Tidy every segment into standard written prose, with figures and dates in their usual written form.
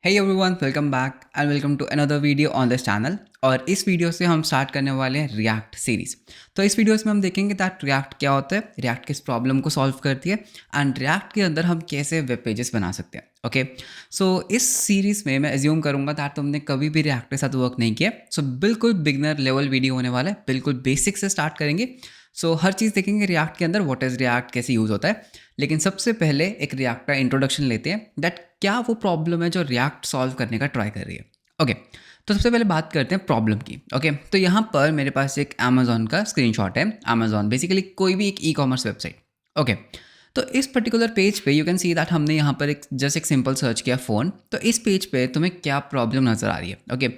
Hey everyone, welcome back and welcome to another video on this channel। और इस video से हम start करने वाले हैं रिएक्ट सीरीज। तो इस वीडियोस में हम देखेंगे दैट रिएक्ट क्या होता है, रिएक्ट किस प्रॉब्लम को सॉल्व करती है एंड रिएक्ट के अंदर हम कैसे वेब पेजेस बना सकते हैं। ओके, सो इस सीरीज में मैं एज्यूम करूंगा दैट तुमने कभी भी रिएक्ट के साथ वर्क नहीं किया। सो बिल्कुल बिगनर लेवल वीडियो होने वाला है, बिल्कुल बेसिक से स्टार्ट करेंगे। सो हर चीज़ देखेंगे रिएक्ट के अंदर, व्हाट इज़ रिएक्ट, कैसे यूज़ होता है। लेकिन सबसे पहले एक रिएक्ट का इंट्रोडक्शन लेते हैं दैट क्या वो प्रॉब्लम है जो रिएक्ट सॉल्व करने का ट्राई कर रही है। ओके, तो सबसे पहले बात करते हैं प्रॉब्लम की। ओके, तो यहाँ पर मेरे पास एक अमेजोन का स्क्रीनशॉट है। अमेजोन बेसिकली कोई भी एक ई कॉमर्स वेबसाइट। ओके, तो इस पर्टिकुलर पेज पे यू कैन सी दैट हमने यहाँ पर एक जस्ट एक सिंपल सर्च किया फ़ोन। तो इस पेज पे तुम्हें क्या प्रॉब्लम नज़र आ रही है। ओके,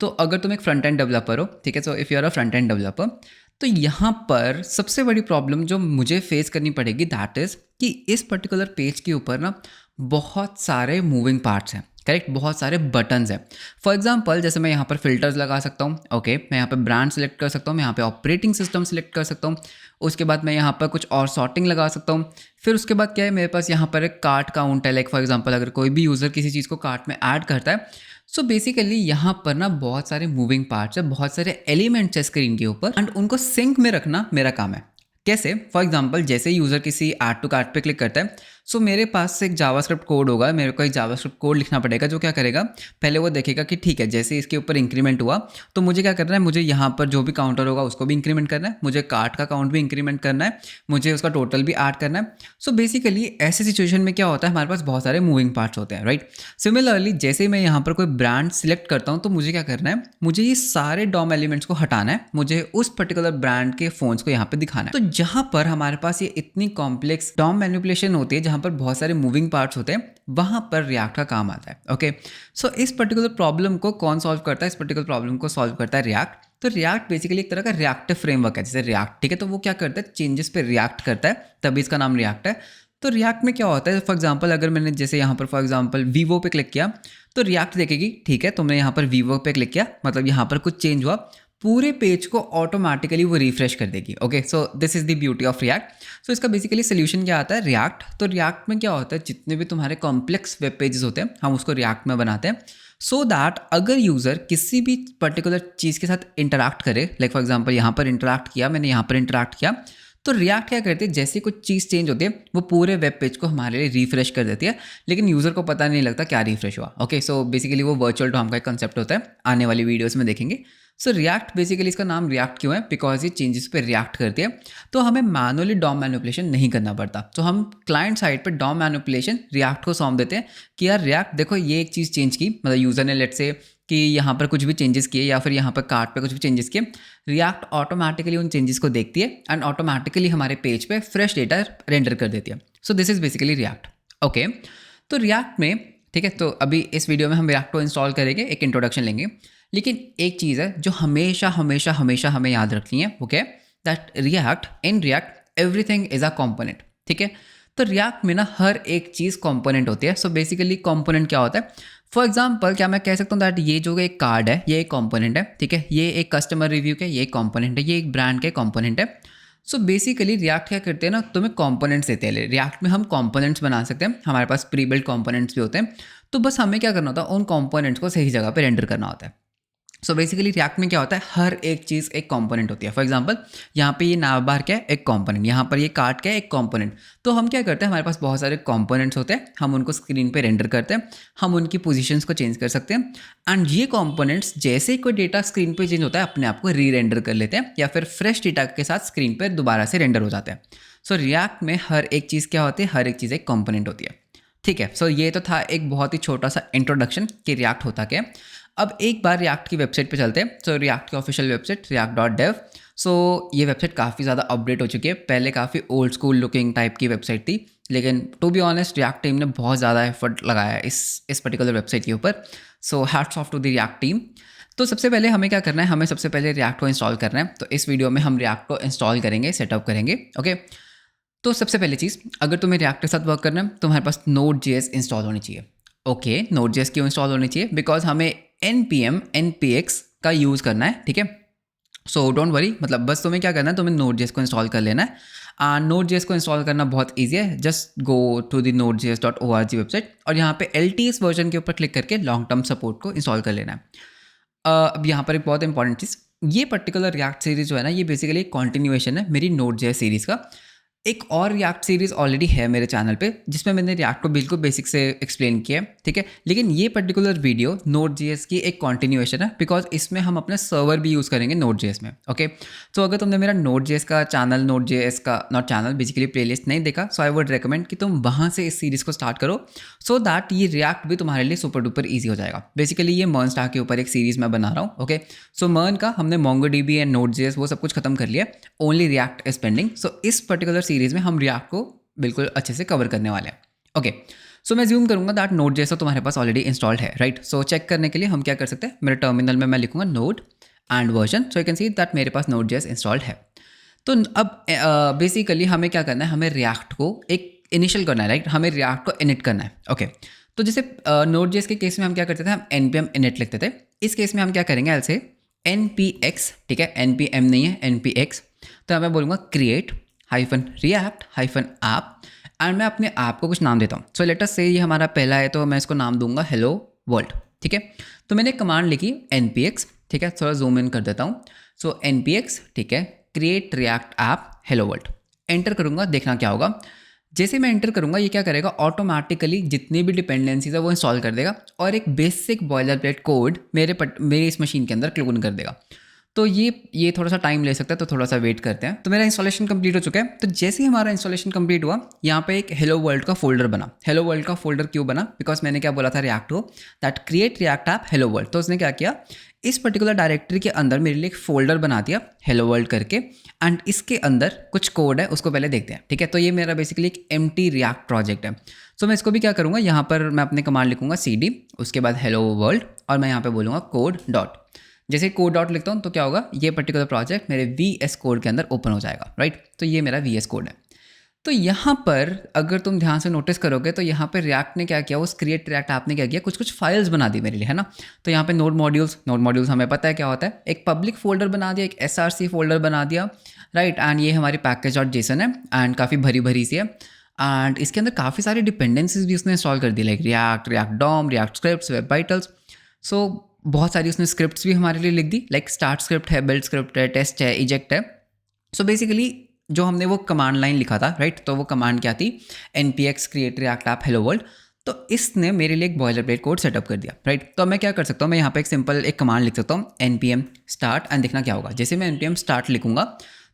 तो अगर तुम एक फ्रंट एंड डेवलपर हो, ठीक है, so if you are a front end developer, तो यहाँ पर सबसे बड़ी प्रॉब्लम जो मुझे फेस करनी पड़ेगी दैट इज़ कि इस पर्टिकुलर पेज के ऊपर ना बहुत सारे मूविंग पार्ट्स हैं। करेक्ट, बहुत सारे बटन्स हैं। फॉर एग्जांपल जैसे मैं यहाँ पर फिल्टर्स लगा सकता हूँ। ओके, मैं यहाँ पर ब्रांड सेलेक्ट कर सकता हूँ, मैं यहाँ पे ऑपरेटिंग सिस्टम सेलेक्ट कर सकता हूँ। उसके बाद मैं यहाँ पर कुछ और सॉर्टिंग लगा सकता हूँ। फिर उसके बाद क्या है, मेरे पास यहाँ पर एक कार्ट काउंट है। लाइक फॉर एग्जांपल अगर कोई भी यूज़र किसी चीज़ को कार्ट में ऐड करता है, सो बेसिकली यहाँ पर ना बहुत सारे मूविंग पार्ट्स है, बहुत सारे एलिमेंट्स है स्क्रीन के ऊपर एंड उनको सिंक में रखना मेरा काम है। कैसे? फॉर एग्जांपल जैसे यूज़र किसी ऐड टू कार्ट पे क्लिक करता है, सो मेरे पास एक जावास्क्रिप्ट कोड होगा, मेरे को एक जावास्क्रिप्ट कोड लिखना पड़ेगा जो क्या करेगा, पहले वो देखेगा कि ठीक है जैसे इसके ऊपर इंक्रीमेंट हुआ तो मुझे क्या करना है, मुझे यहाँ पर जो भी काउंटर होगा उसको भी इंक्रीमेंट करना है, मुझे कार्ट का काउंट भी इंक्रीमेंट करना है, मुझे उसका टोटल भी ऐड करना है। सो बेसिकली ऐसे सिचुएशन में क्या होता है, हमारे पास बहुत सारे मूविंग पार्ट्स होते हैं, राइट। सिमिलरली जैसे ही मैं यहाँ पर कोई ब्रांड सिलेक्ट करता हूँ तो मुझे क्या करना है, मुझे ये सारे डॉम एलिमेंट्स को हटाना है, मुझे उस पर्टिकुलर ब्रांड के फोन्स को यहाँ पे दिखाना है। तो जहाँ पर हमारे पास ये इतनी कॉम्प्लेक्स डॉम मैनिपुलेशन होती है, जहाँ पर बहुत सारे मूविंग पार्ट्स होते हैं, वहाँ पर रिएक्ट का काम आता है। ओके, सो इस पर्टिकुलर प्रॉब्लम को कौन सॉल्व करता है? इस पर्टिकुलर प्रॉब्लम को सॉल्व करता है रिएक्ट। तो रिएक्ट बेसिकली एक तरह का रिएक्टिव फ्रेमवर्क है, जैसे रिएक्ट, ठीक है, तो वो क्या करता है, चेंजेस पे रिएक्ट करता है, तभी इसका नाम रिएक्ट है। तो रिएक्ट में क्या होता है, फॉर एग्जांपल अगर मैंने जैसे यहाँ पर फॉर एग्जांपल वीवो पे क्लिक किया तो रिएक्ट देखेगी, ठीक है, तुमने यहाँ पर वीवो पे क्लिक किया मतलब यहाँ पर कुछ चेंज हुआ, पूरे पेज को ऑटोमेटिकली वो रिफ्रेश कर देगी। Okay, so this is the beauty of React. So इसका बेसिकली सोल्यूशन क्या आता है, रिएक्ट। तो रिएक्ट में क्या होता है, जितने भी तुम्हारे कॉम्प्लेक्स वेब पेजेस होते हैं हम उसको रिएक्ट में बनाते हैं, सो दैट अगर यूज़र किसी भी पर्टिकुलर चीज़ के साथ इंटरैक्ट करे, लाइक फॉर एग्जांपल यहाँ पर इंटरैक्ट किया, मैंने यहाँ पर इंटरैक्ट किया, तो रिएक्ट क्या करती है, जैसे कुछ चीज़ चेंज होती है वो पूरे वेब पेज को हमारे लिए रिफ्रेश कर देती है, लेकिन यूज़र को पता नहीं लगता क्या रिफ्रेश हुआ। ओके, सो बेसिकली वो वर्चुअल डॉम का एक कंसेप्ट होता है, आने वाली वीडियोस में देखेंगे। सो रिएक्ट बेसिकली इसका नाम रिएक्ट क्यों है, बिकॉज ये चेंजेस पे रिएक्ट करती है, तो हमें मैनुअली डॉम मैनिपुलेशन नहीं करना पड़ता। तो हम क्लाइंट साइड पे डॉम मैनिपुलेशन रिएक्ट को सौंप देते हैं कि यार रिएक्ट देखो ये एक चीज़ चेंज की, मतलब यूज़र ने लेट से कि यहाँ पर कुछ भी चेंजेस किए या फिर यहाँ पर कार्ट पे कुछ भी चेंजेस किए, रिएक्ट ऑटोमेटिकली उन चेंजेस को देखती है एंड ऑटोमेटिकली हमारे पेज पे फ्रेश डेटा रेंडर कर देती है। सो this is basically react. Okay, तो रिएक्ट में, ठीक है, तो अभी इस वीडियो में हम रिएक्ट को इंस्टॉल करेंगे, एक इंट्रोडक्शन लेंगे, लेकिन एक चीज़ है जो हमेशा हमेशा हमेशा हमें याद रखनी है। Okay, that react, in React everything is a component, ठीक है। तो रिएक्ट में ना हर एक चीज़ कॉम्पोनेंट होती है। सो बेसिकली कॉम्पोनेंट क्या होता है, फॉर एग्जाम्पल क्या मैं कह सकता हूँ दैट ये जो एक कार्ड है ये एक कॉम्पोनेंट है, ठीक है, ये एक कस्टमर रिव्यू का ये एक कॉम्पोनेंट है, ये एक ब्रांड के कॉम्पोनेंट है। सो बेसिकली रिएक्ट क्या करते हैं ना, तुम्हें कॉम्पोनेंट्स देते हैं। रिएक्ट में हम कॉम्पोनेंट्स बना सकते हैं, हमारे पास प्री बिल्ट कॉम्पोनेंट्स भी होते हैं, तो बस हमें क्या करना होता है, उन कॉम्पोनेंट्स को सही जगह पर रेंडर करना होता है। सो बेसिकली रिएक्ट में क्या होता है, हर एक चीज़ एक कंपोनेंट होती है। फॉर एग्जांपल यहाँ पे ये नाव बार क्या है, एक कंपोनेंट, यहाँ पर ये कार्ट क्या है, एक कंपोनेंट। तो हम क्या करते हैं, हमारे पास बहुत सारे कंपोनेंट्स होते हैं, हम उनको स्क्रीन पे रेंडर करते हैं, हम उनकी पोजीशंस को चेंज कर सकते हैं एंड ये कंपोनेंट्स जैसे ही कोई डेटा स्क्रीन पे चेंज होता है अपने आप को री रेंडर कर लेते हैं या फिर फ्रेश डेटा के साथ स्क्रीन पर दोबारा से रेंडर हो जाते हैं। सो रिएक्ट में हर एक चीज़ क्या होती है, हर एक चीज़ एक कंपोनेंट होती है, ठीक है। सो ये तो था एक बहुत ही छोटा सा इंट्रोडक्शन कि रिएक्ट होता क्या है। अब एक बार रिएक्ट की वेबसाइट पे चलते हैं। सो रिएक्ट की ऑफिशियल वेबसाइट react.dev। सो ये वेबसाइट काफ़ी ज़्यादा अपडेट हो चुकी है, पहले काफ़ी ओल्ड स्कूल लुकिंग टाइप की वेबसाइट थी, लेकिन to be honest React team ने बहुत ज़्यादा एफर्ट लगाया है इस पर्टिकुलर वेबसाइट के ऊपर। So hats off to the React team. तो सबसे पहले हमें क्या करना है, हमें सबसे पहले रिएक्ट को इंस्टॉल करना है। तो इस वीडियो में हम रिएक्ट को इंस्टॉल करेंगे, सेटअप करेंगे। ओके, तो सबसे पहले चीज़, अगर तुम्हें रिएक्ट के साथ वर्क करना है तो तुम्हारे पास Node.js इंस्टॉल होनी चाहिए। ओके, Node.js क्यों इंस्टॉल होनी चाहिए, बिकॉज हमें npm npx का यूज़ करना है, ठीक है। सो डोंट वरी, मतलब बस तुम्हें क्या करना है, तुम्हें Node.js को इंस्टॉल कर लेना है नोड जेएस को इंस्टॉल करना बहुत ईजी है, just go to the node.js.org website और यहाँ पे LTS वर्जन के ऊपर क्लिक करके लॉन्ग टर्म सपोर्ट को इंस्टॉल कर लेना है। अब यहाँ पर एक बहुत इंपॉर्टेंट चीज़, ये पर्टिकुलर रिएक्ट सीरीज जो है ना, ये बेसिकली एक कॉन्टिन्यूएशन है मेरी नोड जेएस सीरीज़ का। एक और रिएक्ट सीरीज़ ऑलरेडी है मेरे चैनल पे जिसमें मैंने रिएक्ट को बिल्कुल बेसिक से एक्सप्लेन किया है, ठीक है। लेकिन ये पर्टिकुलर वीडियो नोड जेएस की एक कॉन्टिन्यूएशन है, बिकॉज इसमें हम अपने सर्वर भी यूज़ करेंगे नोड जेएस में, ओके। तो अगर तुमने मेरा नोड जेएस का चैनल, नोड जेएस का नॉट चैनल बेसिकली प्लेलिस्ट नहीं देखा, सो आई वुड रिकमेंड कि तुम वहाँ से इस सीरीज़ को स्टार्ट करो, सो दैट ये रिएक्ट भी तुम्हारे लिए सुपर डुपर ईजी हो जाएगा। बेसिकली ये मर्न स्टार के ऊपर एक सीरीज़ मैं बना रहा हूँ, ओके। सो मर्न का हमने मोंगोडीबी एंड नोड जेएस वो सब कुछ खत्म कर लिया, ओनली रिएक्ट इज पेंडिंग। सो इस पर्टिकुलर सीरीज़ में हम रिएक्ट को बिल्कुल अच्छे से कवर करने वाले हैं, ओके। सो मैं ज्यूम करूंगा दैट नोड जेएस तुम्हारे पास ऑलरेडी इंस्टॉल्ड है, राइट। सो चेक करने के लिए हम क्या कर सकते हैं, मेरे टर्मिनल में मैं लिखूंगा node and version, so you can see that मेरे पास नोड जेएस इंस्टॉल्ड है। तो अब बेसिकली हमें क्या करना है, हमें रिएक्ट को एक इनिशियल करना है, राइट। हमें रिएक्ट को इनिट करना है, ओके। तो जैसे नोड जेएस के केस में हम क्या करते थे, हम npm init लिखते थे। इस केस में हम क्या करेंगे, ऐसे npx, ठीक है, npm नहीं है, npx। तो मैं बोलूँगा क्रिएट -react-app एंड मैं अपने आप को कुछ नाम देता हूँ। सो लेट अस से ये हमारा पहला है, तो मैं इसको नाम दूंगा हेलो वर्ल्ड, ठीक है। तो मैंने कमांड लिखी npx, ठीक है, थोड़ा जूम इन कर देता हूँ। सो npx, ठीक है, create React app hello world, enter करूँगा, देखना क्या होगा। जैसे मैं एंटर करूँगा ये क्या करेगा, ऑटोमेटिकली जितनी भी डिपेंडेंसीज है वो इंस्टॉल कर देगा और एक बेसिक बॉयलर प्लेट कोड मेरे इस मशीन के अंदर क्लोन कर देगा। तो ये थोड़ा सा टाइम ले सकता है, तो थोड़ा सा वेट करते हैं। तो मेरा इंस्टॉलेशन कंप्लीट हो चुका है। तो जैसे ही हमारा इंस्टॉलेशन कंप्लीट हुआ, यहाँ पे एक हेलो वर्ल्ड का फोल्डर बना। हेलो वर्ल्ड का फोल्डर क्यों बना, बिकॉज मैंने क्या बोला था रिएक्ट को, that create React app hello world. तो उसने क्या किया, इस पर्टिकुलर डायरेक्टरी के अंदर मेरे लिए एक फोल्डर बना दिया हेलो वर्ल्ड करके, एंड इसके अंदर कुछ कोड है, उसको पहले देखते हैं, ठीक है। तो ये मेरा बेसिकली एक एम्प्टी रिएक्ट प्रोजेक्ट है। सो मैं इसको भी क्या करूँगा, यहाँ पर मैं अपने कमांड लिखूँगा cd, उसके बाद हेलो वर्ल्ड, और मैं यहाँ पे बोलूँगा कोड डॉट। जैसे कोड डॉट लिखता हूँ तो क्या होगा, ये पर्टिकुलर प्रोजेक्ट मेरे VS कोड के अंदर ओपन हो जाएगा, राइट। तो ये मेरा VS कोड है। तो यहाँ पर अगर तुम ध्यान से नोटिस करोगे तो यहाँ पर रिएक्ट ने क्या किया, उस क्रिएट रिएक्ट ऐप ने क्या किया, कुछ फाइल्स बना दी मेरे लिए, है ना। तो यहाँ पे नोड मॉड्यूल्स हमें पता है क्या होता है, एक पब्लिक फोल्डर बना दिया, एक SRC फोल्डर बना दिया, राइट। एंड ये हमारी पैकेज.json है एंड काफ़ी भरी सी है, एंड इसके अंदर काफ़ी सारी डिपेंडेंसीज भी उसने इंस्टॉल कर दी, like React DOM, React scripts, web vitals. So बहुत सारी उसने स्क्रिप्ट्स भी हमारे लिए लिख दी, लाइक स्टार्ट स्क्रिप्ट है, बिल्ड स्क्रिप्ट है, टेस्ट है, इजेक्ट है। सो बेसिकली जो हमने वो कमांड लाइन लिखा था, राइट, तो वो कमांड क्या थी, npx create React app hello world. तो इसने मेरे लिए एक बॉयलर प्लेट कोड सेटअप कर दिया, राइट। तो मैं क्या कर सकता हूँ, मैं यहाँ पे एक सिंपल एक कमांड लिख सकता हूँ npm स्टार्ट, एंड देखना क्या होगा। जैसे मैं npm स्टार्ट लिखूंगा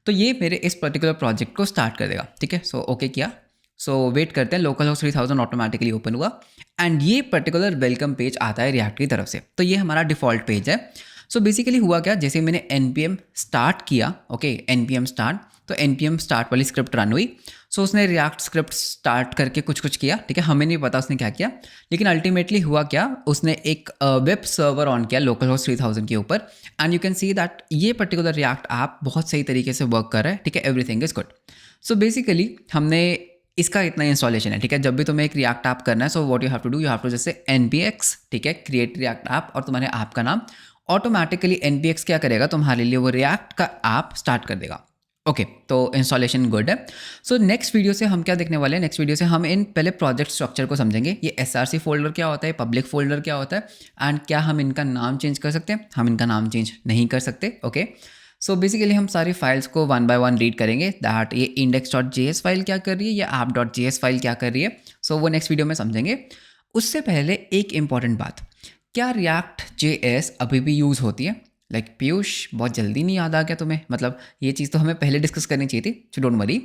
तो ये मेरे इस पर्टिकुलर प्रोजेक्ट को स्टार्ट कर देगा, ठीक है। सो ओके किया। सो वेट करते हैं, लोकल होस्ट 3000 ऑटोमेटिकली ओपन हुआ, एंड ये पर्टिकुलर वेलकम पेज आता है रिएक्ट की तरफ से। तो ये हमारा डिफॉल्ट पेज है। सो बेसिकली हुआ क्या, जैसे मैंने npm स्टार्ट किया, ओके, npm स्टार्ट, तो npm स्टार्ट वाली स्क्रिप्ट रन हुई। सो उसने रिएक्ट स्क्रिप्ट स्टार्ट करके कुछ किया, ठीक है, हमें नहीं पता उसने क्या किया, लेकिन अल्टीमेटली हुआ क्या, उसने एक वेब सर्वर ऑन किया लोकल होस्ट 3000 के ऊपर, and you can see that ये पर्टिकुलर रिएक्ट ऐप बहुत सही तरीके से वर्क कर रहा है, ठीक है, everything is good. So basically हमने इसका इतना इंस्टॉलेशन है, ठीक है। जब भी तुम्हें एक रिएक्ट ऐप करना है, so what you have to do, you have to जैसे npx, ठीक है, क्रिएट रिएक्ट ऐप, और तुम्हारे ऐप का नाम, ऑटोमेटिकली npx क्या करेगा, तुम्हारे लिए वो रिएक्ट का ऐप स्टार्ट कर देगा, ओके। तो इंस्टॉलेशन गुड है। सो नेक्स्ट वीडियो से हम क्या देखने वाले हैं, नेक्स्ट वीडियो से हम इन पहले प्रोजेक्ट स्ट्रक्चर को समझेंगे, ये SRC फोल्डर क्या होता है, पब्लिक फोल्डर क्या होता है, एंड क्या हम इनका नाम चेंज कर सकते हैं, हम इनका नाम चेंज नहीं कर सकते, ओके। सो बेसिकली हम सारी फाइल्स को वन बाय वन रीड करेंगे, दैट ये index.js फाइल क्या कर रही है, या app.js फाइल क्या कर रही है। सो वो नेक्स्ट वीडियो में समझेंगे। उससे पहले एक इंपॉर्टेंट बात, क्या React.js अभी भी यूज़ होती है, लाइक पीयूष बहुत जल्दी नहीं याद आ गया तुम्हें, मतलब ये चीज़ तो हमें पहले डिस्कस करनी चाहिए थी, सो डोंट वरी।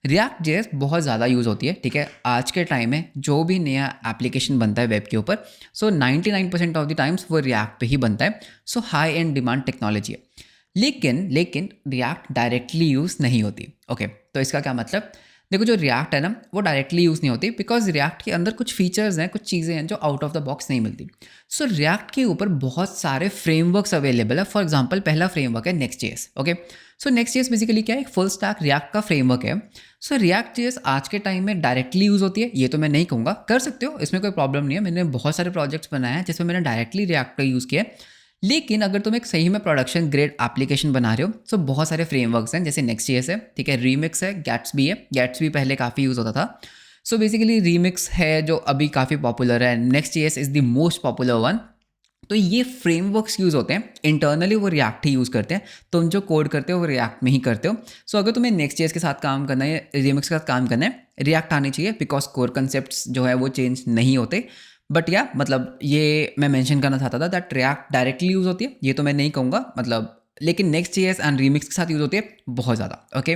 React.js बहुत ज़्यादा यूज़ होती है, ठीक है। आज के टाइम में जो भी नया एप्लीकेशन बनता है वेब के ऊपर, सो 99% ऑफ द टाइम्स वो React पे ही बनता है। सो हाई एंड डिमांड टेक्नोलॉजी है, लेकिन रिएक्ट डायरेक्टली यूज़ नहीं होती, ओके। तो इसका क्या मतलब, देखो जो रिएक्ट है ना वो डायरेक्टली यूज़ नहीं होती, बिकॉज रिएक्ट के अंदर कुछ फीचर्स हैं, कुछ चीज़ें हैं जो आउट ऑफ द बॉक्स नहीं मिलती। सो रिएक्ट के ऊपर बहुत सारे फ्रेमवर्क्स अवेलेबल है। फॉर एग्जांपल पहला फ्रेमवर्क है Next.js, ओके। सो Next.js बेसिकली क्या है, एक फुल स्टैक रिएक्ट का फ्रेमवर्क है। सो React.js आज के टाइम में डायरेक्टली यूज़ होती है ये तो मैं नहीं कहूँगा, कर सकते हो, इसमें कोई प्रॉब्लम नहीं है। मैंने बहुत सारे प्रोजेक्ट्स बनाए हैं जिसमें मैंने डायरेक्टली रिएक्ट का यूज़ किया है, लेकिन अगर तुम एक सही में प्रोडक्शन ग्रेड एप्लीकेशन बना रहे हो तो बहुत सारे फ्रेमवर्क्स हैं, जैसे Next.js है, ठीक है, रीमिक्स है, गैट्सबी है। गैट्सबी पहले काफ़ी यूज़ होता था। सो बेसिकली रीमिक्स है जो अभी काफ़ी पॉपुलर है, Next.js is the most popular one. तो ये फ्रेमवर्क्स यूज़ होते हैं, इंटरनली वो रिएक्ट ही यूज़ करते हैं, तुम जो कोड करते हो वो रिएक्ट में ही करते हो। सो अगर तुम्हें Next.js के साथ काम करना है, रीमिक्स के साथ काम करना है, रिएक्ट आनी चाहिए, बिकॉज कोर कंसेप्ट्स जो है वो चेंज नहीं होते। बट या मतलब ये मैं मेंशन करना चाहता था दैट रिएक्ट डायरेक्टली यूज़ होती है, ये तो मैं नहीं कहूँगा मतलब, लेकिन Next.js एंड रीमिक्स के साथ यूज़ होती है बहुत ज़्यादा। ओके,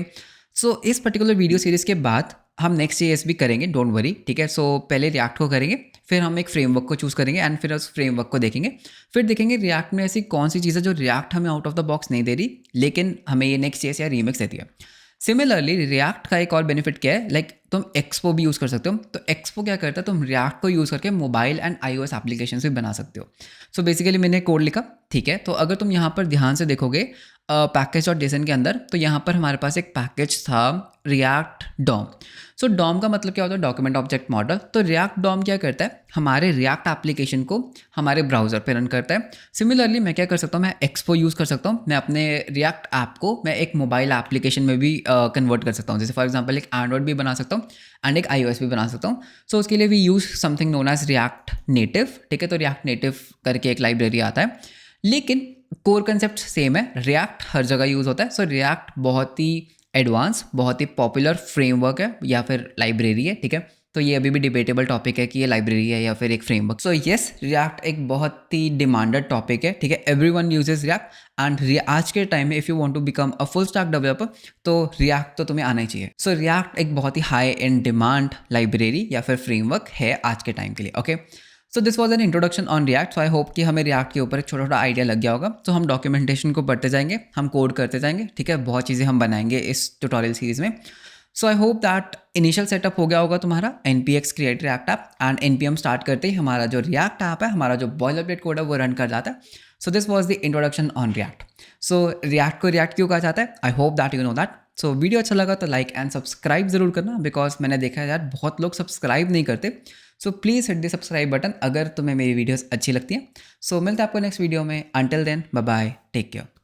सो इस पर्टिकुलर वीडियो सीरीज़ के बाद हम Next.js भी करेंगे, डोंट वरी, ठीक है। सो पहले रिएक्ट को करेंगे, फिर हम एक फ्रेमवर्क को चूज़ करेंगे एंड फिर उस फ्रेमवर्क को देखेंगे, फिर देखेंगे रिएक्ट में ऐसी कौन सी चीज़ है जो रिएक्ट हमें आउट ऑफ द बॉक्स नहीं दे रही, लेकिन हमें ये Next.js या रीमिक्स देती है। सिमिलरली रिएक्ट का एक और बेनिफिट क्या है, लाइक तुम एक्सपो भी यूज़ कर सकते हो। तो एक्सपो क्या करता है, तुम रिएक्ट को यूज़ करके मोबाइल एंड iOS एप्लीकेशन भी बना सकते हो। सो बेसिकली मैंने कोड लिखा, ठीक है। तो अगर तुम यहाँ पर ध्यान से देखोगे पैकेज.json के अंदर, तो यहाँ पर हमारे पास एक पैकेज था रिएक्ट डॉम। सो डॉम का मतलब क्या होता है, डॉक्यूमेंट ऑब्जेक्ट मॉडल। तो रिएक्ट डॉम क्या करता है, हमारे रिएक्ट एप्लीकेशन को हमारे ब्राउज़र पे रन करता है। सिमिलरली मैं क्या कर सकता हूँ, मैं एक्सपो यूज़ कर सकता हूँ, मैं अपने रिएक्ट ऐप को मैं एक मोबाइल एप्लीकेशन में भी कन्वर्ट कर सकता हूँ। जैसे फॉर एग्जांपल एक एंड्रॉइड भी बना सकता हूँ एंड एक iOS भी बना सकता हूँ। सो उसके लिए we use something known as React Native, ठीक है। तो रिएक्ट नेटिव करके एक लाइब्रेरी आता है, लेकिन कोर कंसेप्ट सेम है, रिएक्ट हर जगह यूज़ होता है। सो रिएक्ट बहुत ही एडवांस, बहुत ही पॉपुलर फ्रेमवर्क है या फिर लाइब्रेरी है, ठीक है। तो ये अभी भी डिबेटेबल टॉपिक है कि ये लाइब्रेरी है या फिर एक फ्रेमवर्क। सो यस, रिएक्ट एक बहुत ही डिमांडेड टॉपिक है, ठीक है। एवरीवन यूजेस रिएक्ट एंड आज के टाइम में if you want to become a full stack developer तो रिएक्ट तो तुम्हें आना ही चाहिए। सो रिएक्ट एक बहुत ही हाई एंड डिमांड लाइब्रेरी या फिर फ्रेमवर्क है आज के टाइम के लिए। Okay, so this was an introduction on React. So I hope कि हमें रिएक्ट के ऊपर एक छोटा छोटा आइडिया लग गया होगा। तो हम डॉक्यूमेंटेशन को पढ़ते जाएंगे, हम कोड करते जाएंगे, ठीक है। बहुत चीज़ें हम बनाएंगे इस ट्यूटोरियल सीरीज में। So I hope that initial setup हो गया होगा तुम्हारा npx create React app and npm start करते ही हमारा जो रिएक्ट ऐप है, हमारा जो बॉयलरप्लेट कोड है वो रन कर जाता है। सो this was the introduction on React. So react को रिएक्ट क्यों कहा जाता है, आई hope that you know that. So video अच्छा लगा तो लाइक एंड सब्सक्राइब जरूर करना, बिकॉज मैंने देखा है यार बहुत लोग सब्सक्राइब नहीं करते। So please hit the subscribe button अगर तुम्हें मेरी वीडियोस अच्छी लगती हैं। सो मिलते हैं आपको नेक्स्ट वीडियो में। Until then bye bye, take care.